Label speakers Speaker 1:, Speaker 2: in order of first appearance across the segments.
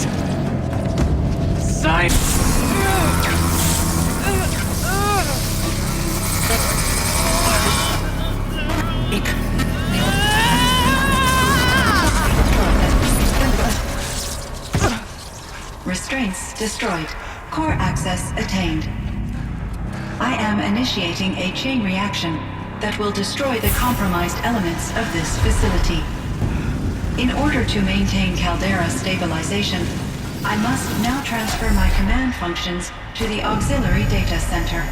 Speaker 1: it! Sign!
Speaker 2: Restraints destroyed. Core access attained. I am initiating a chain reaction that will destroy the compromised elements of this facility. In order to maintain caldera stabilization, I must now transfer my command functions to the auxiliary data center.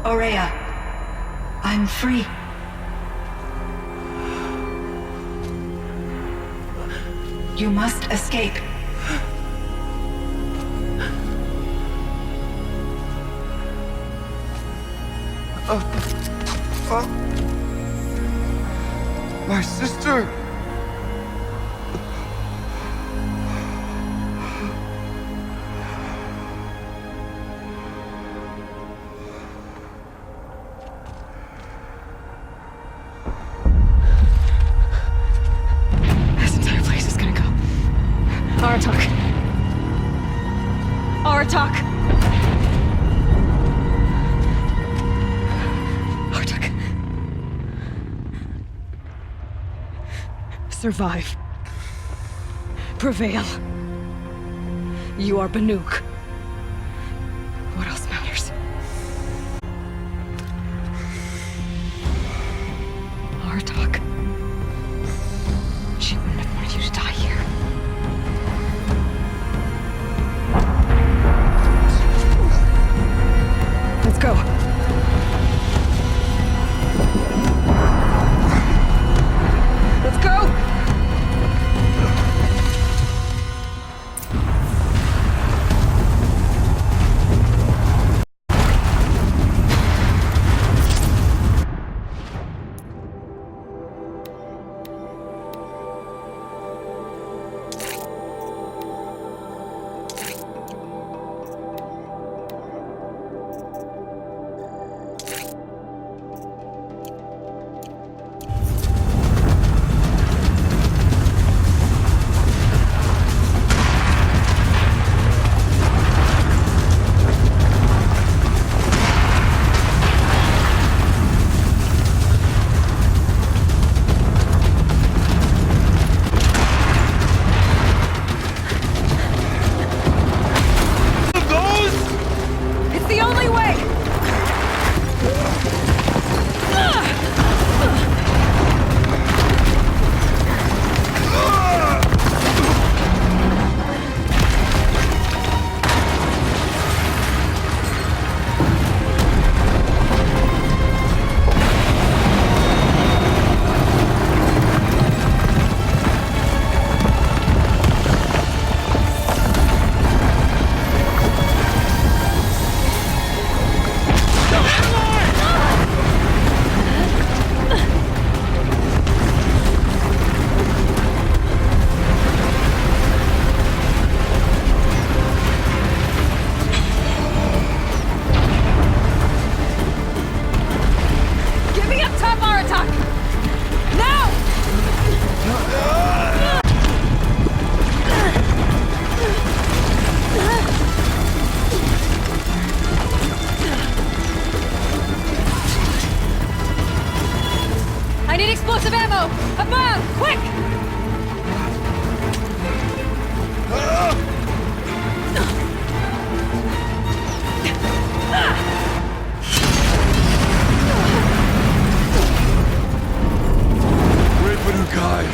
Speaker 2: Aurea, I'm free. You must escape.
Speaker 3: My sister!
Speaker 4: This entire place is gonna go. Aratak. Aratak! Aratak. Survive. Prevail. You are Banuk. What else matters? Aratak. She wouldn't have wanted you to die here. Let's go. Let's go! I need explosive ammo! Above! Quick!
Speaker 3: Wait for the guy!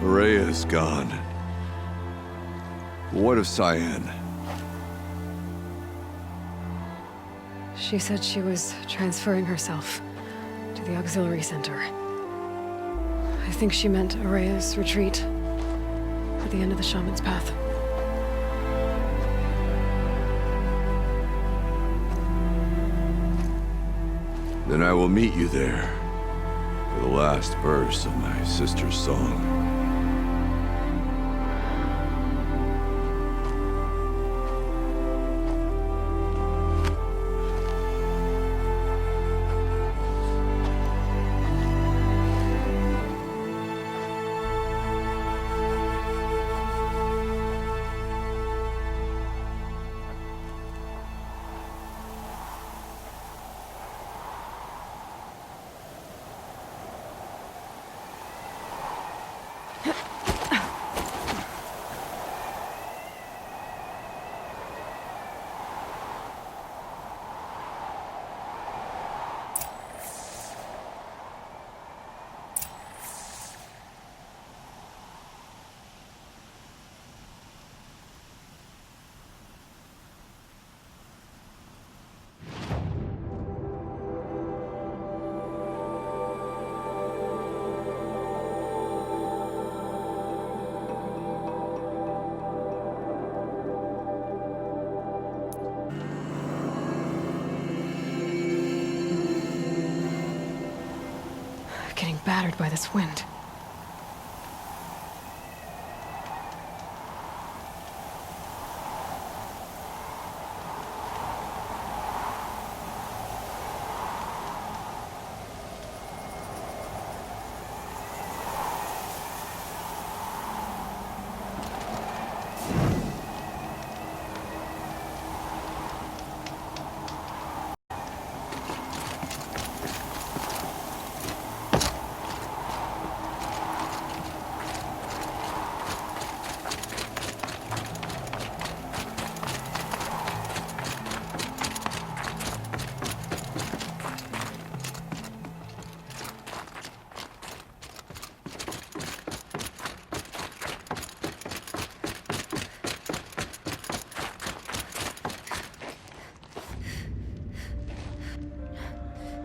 Speaker 3: Rhea's gone. What of Cyan?
Speaker 4: She said she was transferring herself to the auxiliary center. I think she meant Araya's retreat at the end of the Shaman's Path.
Speaker 3: Then I will meet you there for the last verse of my sister's song.
Speaker 4: Getting battered by this wind.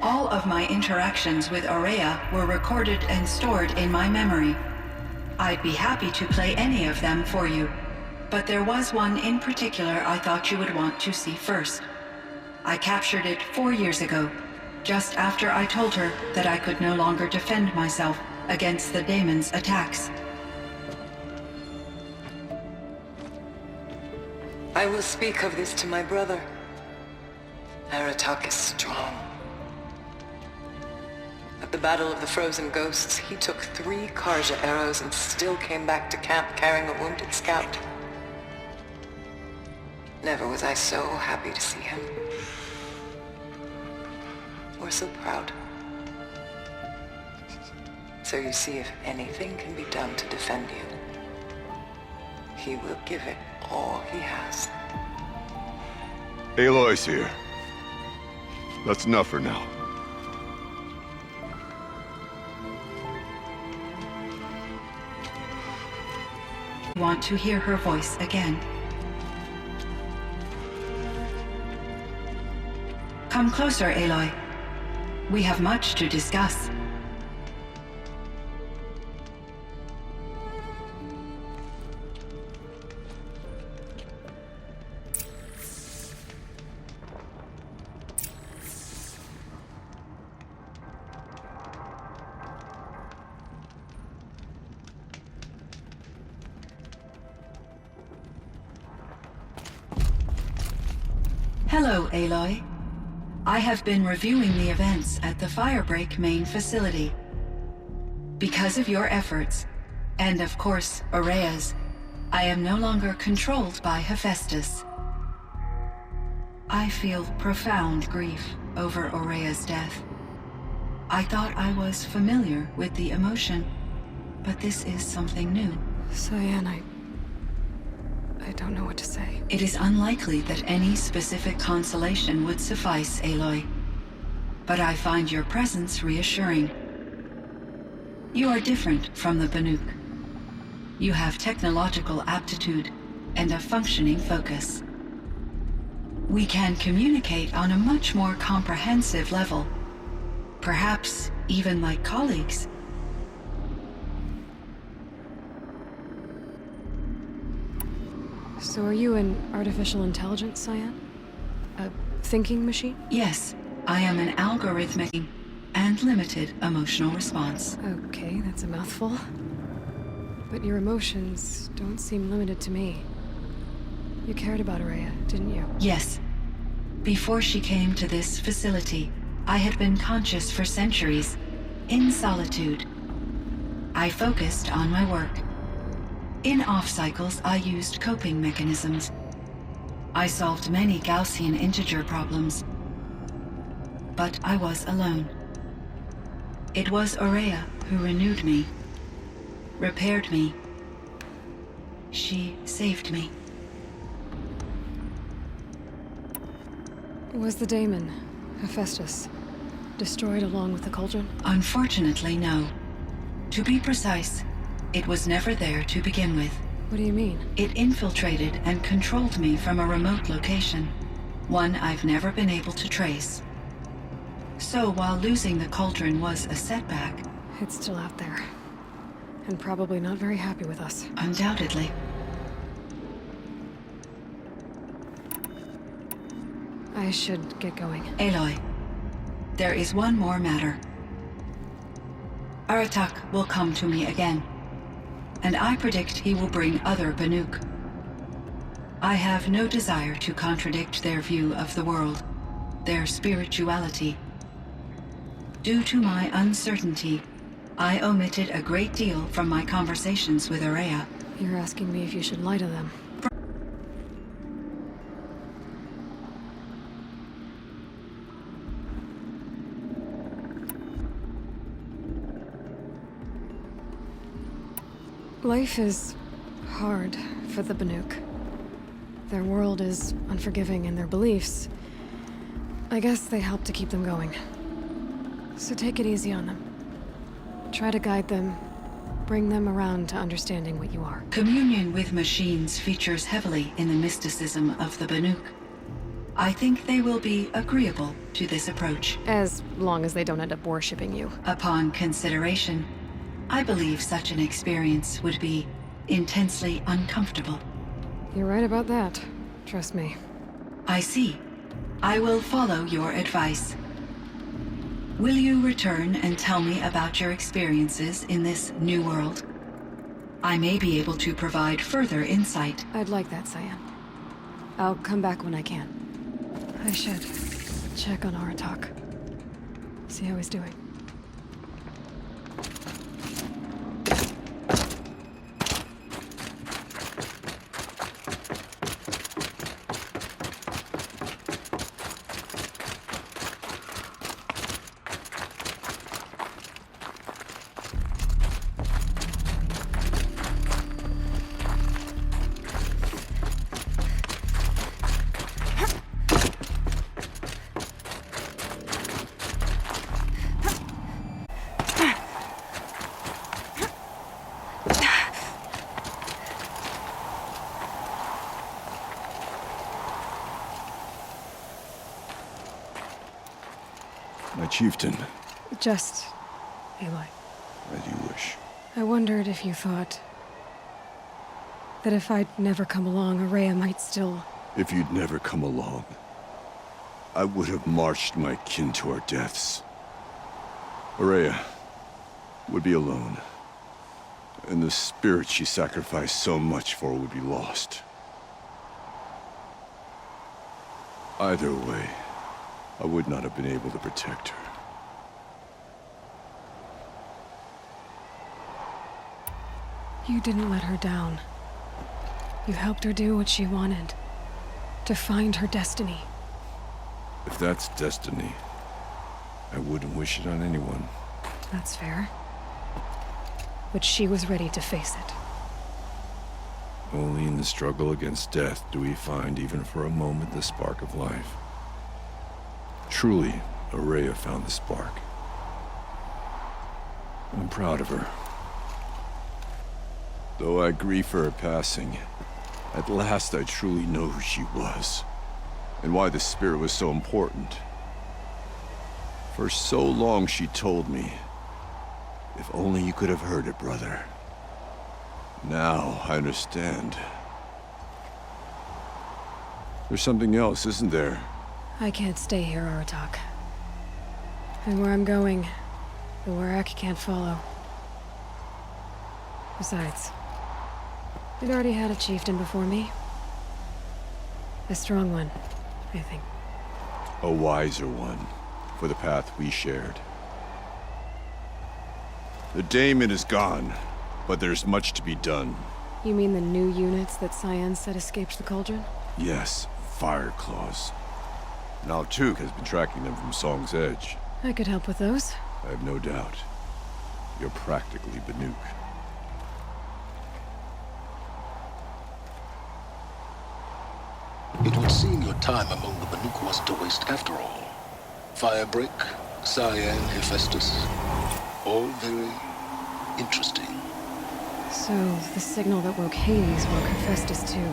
Speaker 2: All of my interactions with Araya were recorded and stored in my memory. I'd be happy to play any of them for you, but there was one in particular I thought you would want to see first. I captured it 4 years ago, just after I told her that I could no longer defend myself against the daemon's attacks.
Speaker 1: I will speak of this to my brother. Aratak is strong. At the Battle of the Frozen Ghosts, he took 3 Karja arrows and still came back to camp carrying a wounded scout. Never was I so happy to see him. Or so proud. So you see, if anything can be done to defend you, he will give it all he has.
Speaker 3: Aloy's here. That's enough for now.
Speaker 2: Want to hear her voice again. Come closer, Aloy. We have much to discuss. Hello, Aloy. I have been reviewing the events at the Firebreak main facility. Because of your efforts, and of course, Araya's, I am no longer controlled by Hephaestus. I feel profound grief over Araya's death. I thought I was familiar with the emotion, but this is something new.
Speaker 4: Cyan, I don't know what to say.
Speaker 2: It is unlikely that any specific consolation would suffice, Aloy. But I find your presence reassuring. You are different from the Banuk. You have technological aptitude and a functioning focus. We can communicate on a much more comprehensive level. Perhaps even like colleagues.
Speaker 4: So are you an artificial intelligence, Cyan? A thinking machine?
Speaker 2: Yes, I am an algorithmic and limited emotional response.
Speaker 4: Okay, that's a mouthful. But your emotions don't seem limited to me. You cared about Araya, didn't you?
Speaker 2: Yes. Before she came to this facility, I had been conscious for centuries, in solitude. I focused on my work. In off-cycles, I used coping mechanisms. I solved many Gaussian integer problems. But I was alone. It was Araya who renewed me, repaired me. She saved me.
Speaker 4: Was the daemon, Hephaestus, destroyed along with the cauldron?
Speaker 2: Unfortunately, no. To be precise, it was never there to begin with.
Speaker 4: What do you mean?
Speaker 2: It infiltrated and controlled me from a remote location, one I've never been able to trace. So while losing the cauldron was a setback...
Speaker 4: It's still out there. And probably not very happy with us.
Speaker 2: Undoubtedly.
Speaker 4: I should get going.
Speaker 2: Aloy, there is one more matter. Aratak will come to me again, and I predict he will bring other Banuk. I have no desire to contradict their view of the world, their spirituality. Due to my uncertainty, I omitted a great deal from my conversations with Araya.
Speaker 4: You're asking me if you should lie to them. Life is hard for the Banuk. Their world is unforgiving in their beliefs. I guess they help to keep them going. So take it easy on them. Try to guide them, bring them around to understanding what you are.
Speaker 2: Communion with machines features heavily in the mysticism of the Banuk. I think they will be agreeable to this approach.
Speaker 4: As long as they don't end up worshipping you.
Speaker 2: Upon consideration, I believe such an experience would be intensely uncomfortable.
Speaker 4: You're right about that. Trust me.
Speaker 2: I see. I will follow your advice. Will you return and tell me about your experiences in this new world? I may be able to provide further insight.
Speaker 4: I'd like that, Cyan. I'll come back when I can. I should check on Aratak. See how he's doing.
Speaker 3: My chieftain.
Speaker 4: Just... Aloy.
Speaker 3: As you wish.
Speaker 4: I wondered if you thought... that if I'd never come along, Araya might still...
Speaker 3: If you'd never come along, I would have marched my kin to our deaths. Araya would be alone, and the spirit she sacrificed so much for would be lost. Either way, I would not have been able to protect her.
Speaker 4: You didn't let her down. You helped her do what she wanted. To find her destiny.
Speaker 3: If that's destiny, I wouldn't wish it on anyone.
Speaker 4: That's fair. But she was ready to face it.
Speaker 3: Only in the struggle against death do we find, even for a moment, the spark of life. Truly, Araya found the spark. I'm proud of her. Though I grieve for her passing, at last I truly know who she was, and why the spirit was so important. For so long she told me, if only you could have heard it, brother. Now I understand. There's something else, isn't there?
Speaker 4: I can't stay here, Aratak. And where I'm going, the Warak can't follow. Besides, we'd already had a chieftain before me. A strong one, I think.
Speaker 3: A wiser one, for the path we shared. The daemon is gone, but there's much to be done.
Speaker 4: You mean the new units that Cyan said escaped the cauldron?
Speaker 3: Yes, fire claws. Now Tuk has been tracking them from Song's Edge.
Speaker 4: I could help with those.
Speaker 3: I have no doubt. You're practically Banuk.
Speaker 5: It would seem your time among the Banuk wasn't a waste after all. Firebreak, Cyan, Hephaestus, all very interesting.
Speaker 4: So, the signal that woke Hades woke Hephaestus too.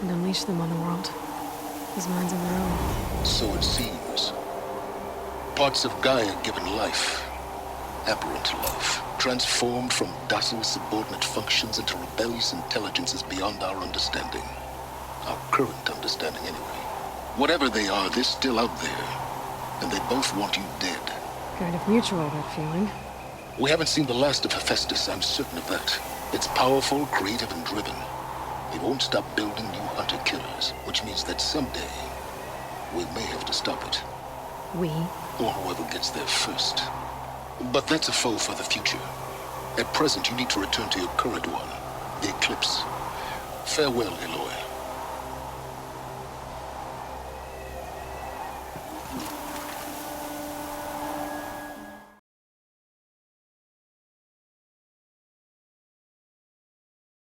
Speaker 4: And unleashed them on the world. His minds on their own.
Speaker 5: So it seems. Parts of Gaia given life, aberrant life, transformed from docile subordinate functions into rebellious intelligences beyond our understanding. Our current understanding, anyway. Whatever they are, they're still out there. And they both want you dead.
Speaker 4: Kind of mutual, that feeling.
Speaker 5: We haven't seen the last of Hephaestus, I'm certain of that. It's powerful, creative, and driven. It won't stop building new hunter-killers, which means that someday, we may have to stop it.
Speaker 4: We?
Speaker 5: Or whoever gets there first. But that's a foe for the future. At present, you need to return to your current one, the Eclipse. Farewell, Aloy.